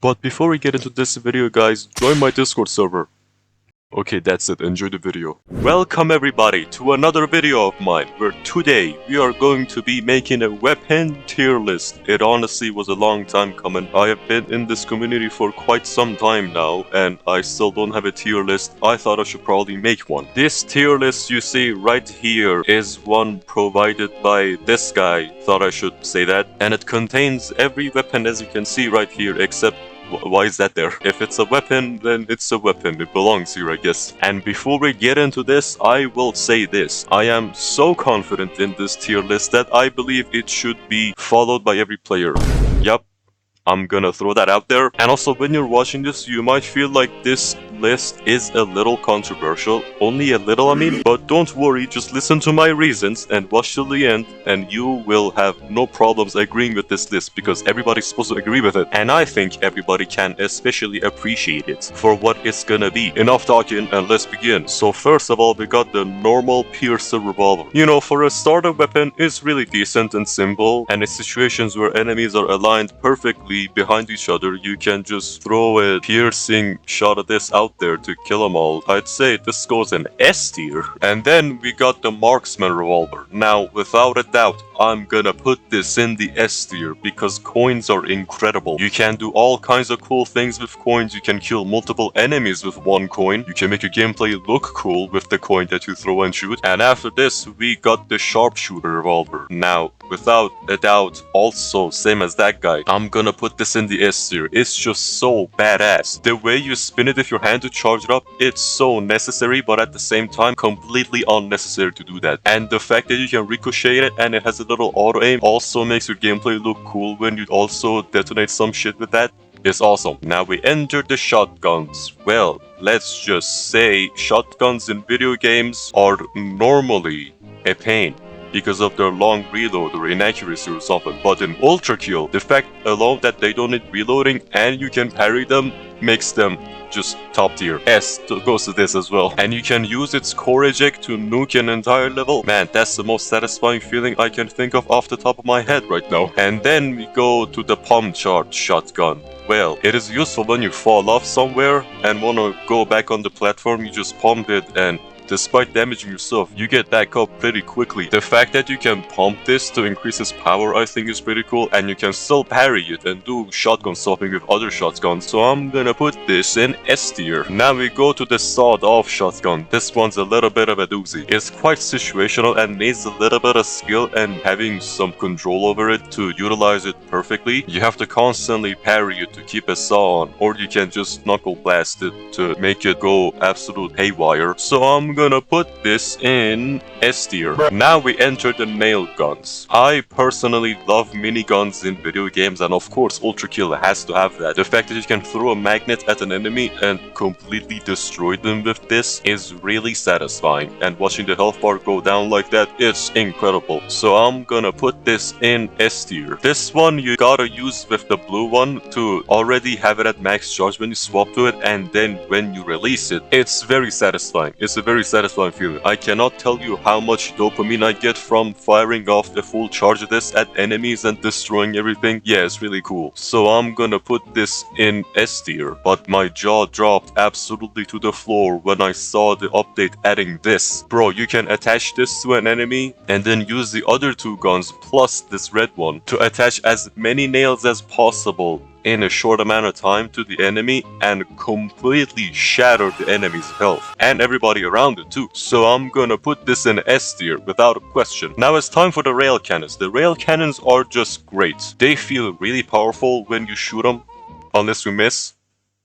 But before we get into this video guys, join my Discord server. Okay, that's it, enjoy the video. Welcome everybody to another video of mine, where today we are going to be making a weapon tier list. It honestly was a long time coming. I have been in this community for quite some time now, and I still don't have a tier list. I thought I should probably make one. This tier list you see right here is one provided by this guy, thought I should say that. And it contains every weapon as you can see right here, except why is that there? If it's a weapon, then it's a weapon. It belongs here, I guess. And before we get into this, I will say this. I am so confident in this tier list that I believe it should be followed by every player. Yup. I'm gonna throw that out there. And also, when you're watching this, you might feel like this list is a little controversial. Only a little, I mean. But don't worry, just listen to my reasons and watch till the end, and you will have no problems agreeing with this list because everybody's supposed to agree with it. And I think everybody can especially appreciate it for what it's gonna be. Enough talking and let's begin. So first of all, we got the normal piercer revolver. You know, for a starter weapon, it's really decent and simple, and in situations where enemies are aligned perfectly behind each other, you can just throw a piercing shot of this out there to kill them all. I'd say this goes in S tier. And then we got the marksman revolver. Now, without a doubt, I'm gonna put this in the S tier because coins are incredible. You can do all kinds of cool things with coins. You can kill multiple enemies with one coin. You can make your gameplay look cool with the coin that you throw and shoot. And after this, we got the sharpshooter revolver. Now, without a doubt, also same as that guy, I'm gonna put this in the S tier. It's just so badass. The way you spin it with your hand to charge it up, it's so necessary, but at the same time completely unnecessary to do that. And the fact that you can ricochet it and it has a little auto aim also makes your gameplay look cool when you also detonate some shit with that. It's awesome. Now we enter the shotguns. Well, let's just say shotguns in video games are normally a pain because of their long reload or inaccuracy or something. But in ULTRAKILL, the fact alone that they don't need reloading and you can parry them makes them just top tier. S goes to this as well. And you can use its core eject to nuke an entire level. Man, that's the most satisfying feeling I can think of off the top of my head right now. And then we go to the pump charge shotgun. Well, it is useful when you fall off somewhere and want to go back on the platform. You just pump it, and despite damaging yourself, you get back up pretty quickly. The fact that you can pump this to increase its power, I think is pretty cool, and you can still parry it and do shotgun swapping with other shotguns, so I'm gonna put this in S tier. Now we go to the sawed-off shotgun. This one's a little bit of a doozy. It's quite situational and needs a little bit of skill and having some control over it to utilize it perfectly. You have to constantly parry it to keep a saw on, or you can just knuckle blast it to make it go absolute haywire. So I'm gonna put this in S tier. Now we enter the nail guns. I personally love miniguns in video games, and of course ULTRAKILL has to have that. The fact that you can throw a magnet at an enemy and completely destroy them with this is really satisfying, and watching the health bar go down like that, it's incredible. So I'm gonna put this in S tier. This one you gotta use with the blue one to already have it at max charge when you swap to it, and then when you release it, it's very satisfying. It's a very satisfying feeling. I cannot tell you how much dopamine I get from firing off the full charge of this at enemies and destroying everything. Yeah, it's really cool. So I'm gonna put this in S tier, but my jaw dropped absolutely to the floor when I saw the update adding this. Bro, you can attach this to an enemy and then use the other two guns plus this red one to attach as many nails as possible in a short amount of time to the enemy and completely shatter the enemy's health and everybody around it too. So I'm gonna put this in S tier without a question. Now it's time for the rail cannons. The rail cannons are just great. They feel really powerful when you shoot them, unless you miss.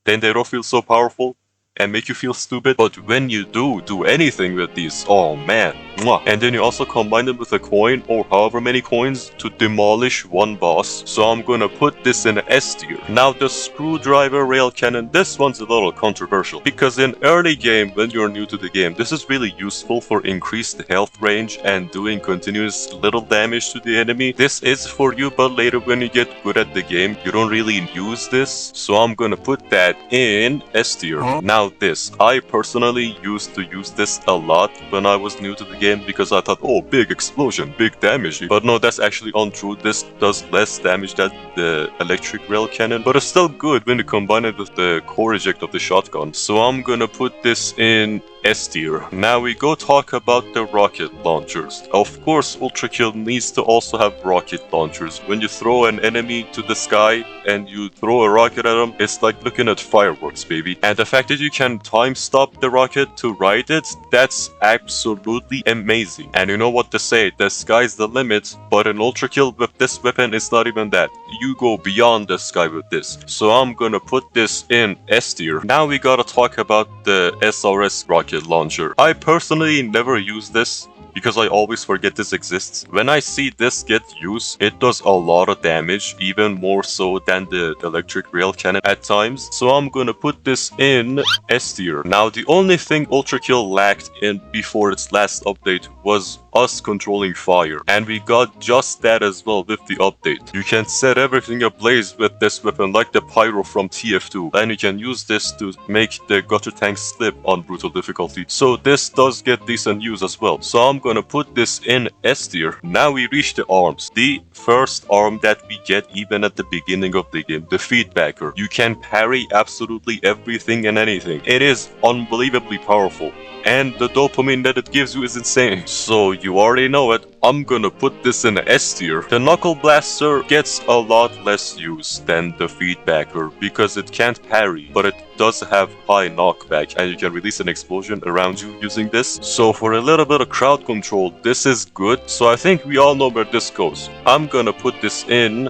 Then they don't feel so powerful and make you feel stupid. But when you do anything with these, oh man, mwah. And then you also combine them with a coin or however many coins to demolish one boss. So I'm gonna put this in S tier. Now the screwdriver rail cannon, this one's a little controversial because in early game, when you're new to the game, this is really useful for increased health range and doing continuous little damage to the enemy. This is for you, but later when you get good at the game, you don't really use this. So I'm gonna put that in S tier. Now Now this, I personally used to use this a lot when I was new to the game because I thought, oh, big explosion, big damage. But no, that's actually untrue. This does less damage than the electric rail cannon, but it's still good when you combine it with the core eject of the shotgun. So I'm gonna put this in S tier. Now we go talk about the rocket launchers. Of course, ULTRAKILL needs to also have rocket launchers. When you throw an enemy to the sky and you throw a rocket at them, it's like looking at fireworks, baby. And the fact that you can time stop the rocket to ride it, that's absolutely amazing. And you know what to say, the sky's the limit, but in ULTRAKILL with this weapon, it's not even that. You go beyond the sky with this. So I'm gonna put this in S tier. Now we gotta talk about the SRS rocket launcher. I personally never use this because I always forget this exists. When I see this get used, it does a lot of damage, even more so than the electric rail cannon at times. So I'm gonna put this in S tier. Now the only thing ULTRAKILL lacked in before its last update was us controlling fire, and we got just that as well with the update. You can set everything ablaze with this weapon like the pyro from TF2, and you can use this to make the gutter tank slip on brutal difficulty. So this does get decent use as well. So I'm gonna put this in S tier. Now we reach the arms. The first arm that we get even at the beginning of the game, the feedbacker. You can parry absolutely everything and anything. It is unbelievably powerful, and the dopamine that it gives you is insane. So you already know it, I'm gonna put this in S tier. The Knuckle Blaster gets a lot less use than the feedbacker because it can't parry, but it does have high knockback and you can release an explosion around you using this. So for a little bit of crowd control, this is good. So I think we all know where this goes. I'm gonna put this in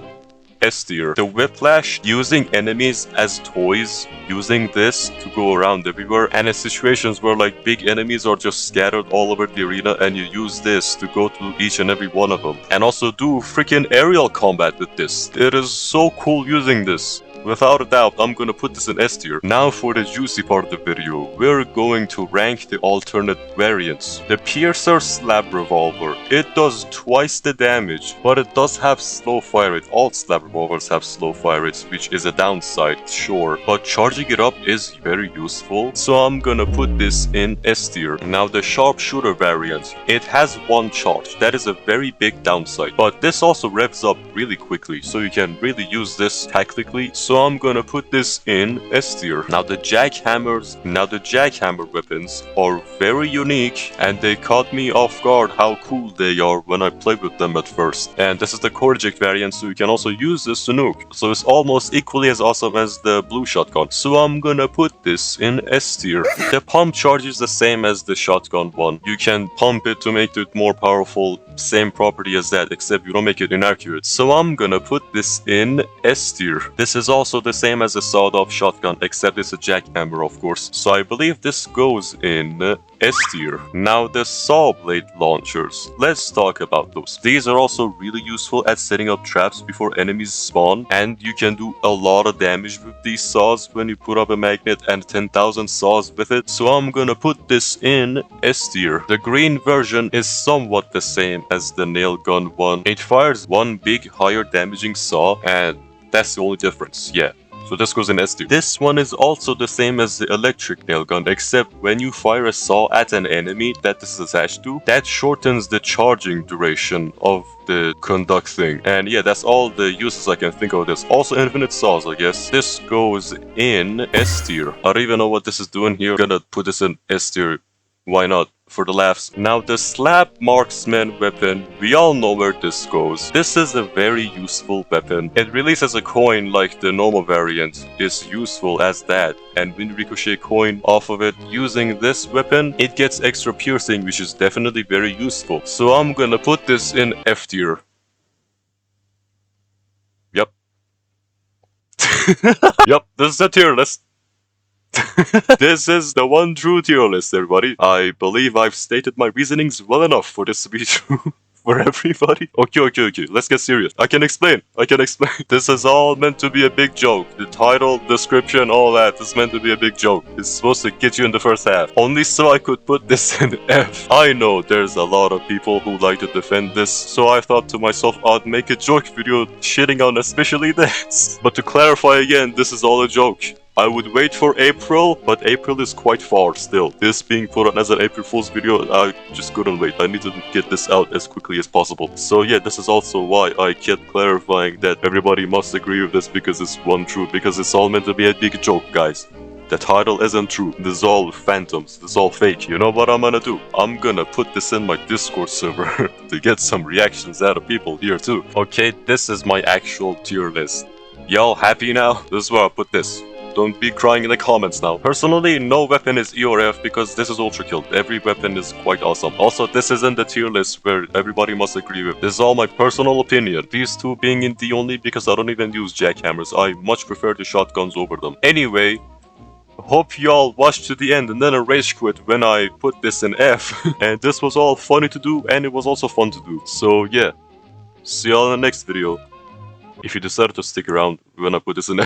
S tier. The whiplash, using enemies as toys, using this to go around everywhere, and in situations where like big enemies are just scattered all over the arena and you use this to go to each and every one of them. And also do freaking aerial combat with this. It is so cool using this. Without a doubt, I'm gonna put this in S tier. Now for the juicy part of the video, we're going to rank the alternate variants. The Piercer Slab Revolver. It does twice the damage, but it does have slow fire rate. All slab revolvers have slow fire rates, which is a downside, sure, but charging it up is very useful. So I'm gonna put this in S tier. Now the Sharpshooter variant. It has one charge. That is a very big downside, but this also revs up really quickly, so you can really use this tactically. So I'm gonna put this in S tier. Now the jackhammer weapons are very unique, and they caught me off guard how cool they are when I played with them at first. And this is the core eject variant, so you can also use this to nuke. So it's almost equally as awesome as the blue shotgun. So I'm gonna put this in S tier. The pump charge is the same as the shotgun one. You can pump it to make it more powerful. Same property as that, except you don't make it inaccurate. So I'm gonna put this in S tier. This is also the same as a sawed-off shotgun, except it's a jackhammer, of course. So I believe this goes in S tier. Now the saw blade launchers. Let's talk about those. These are also really useful at setting up traps before enemies spawn, and you can do a lot of damage with these saws when you put up a magnet and 10,000 saws with it. So I'm gonna put this in S tier. The green version is somewhat the same as the nail gun one. It fires one big higher damaging saw, and that's the only difference, yeah. So this goes in S tier. This one is also the same as the electric nail gun, except when you fire a saw at an enemy that this is attached to, that shortens the charging duration of the conduct thing. And yeah, that's all the uses I can think of this. Also infinite saws, I guess. This goes in S tier. I don't even know what this is doing here. I'm gonna put this in S tier. Why not? For the laughs. Now the slab marksman weapon, we all know where this goes. This is a very useful weapon. It releases a coin like the normal variant is useful as that, and when you ricochet coin off of it using this weapon, it gets extra piercing, which is definitely very useful. So I'm gonna put this in F tier. Yep. Yep, this is a tier list. This is the one true tier list, everybody. I believe I've stated my reasonings well enough for this to be true for everybody. Okay. Let's get serious. I can explain. This is all meant to be a big joke. The title, description, all that is meant to be a big joke. It's supposed to get you in the first half. Only so I could put this in F. I know there's a lot of people who like to defend this, so I thought to myself I'd make a joke video shitting on especially this. But to clarify again, this is all a joke. I would wait for April, but April is quite far still. This being put on as an April Fool's video, I just couldn't wait. I needed to get this out as quickly as possible. So yeah, this is also why I kept clarifying that everybody must agree with this because it's one true, because it's all meant to be a big joke, guys. The title isn't true. This is all phantoms. This is all fake. You know what I'm gonna do? I'm gonna put this in my Discord server to get some reactions out of people here too. Okay, this is my actual tier list. Y'all happy now? This is where I put this. Don't be crying in the comments now. Personally, no weapon is E or F because this is ULTRAKILL. Every weapon is quite awesome. Also, this isn't the tier list where everybody must agree with. This is all my personal opinion. These two being in D only because I don't even use jackhammers. I much prefer the shotguns over them. Anyway, hope y'all watched to the end and then rage quit when I put this in F. And this was all funny to do and it was also fun to do. So yeah, see y'all in the next video. If you decided to stick around when I put this in F.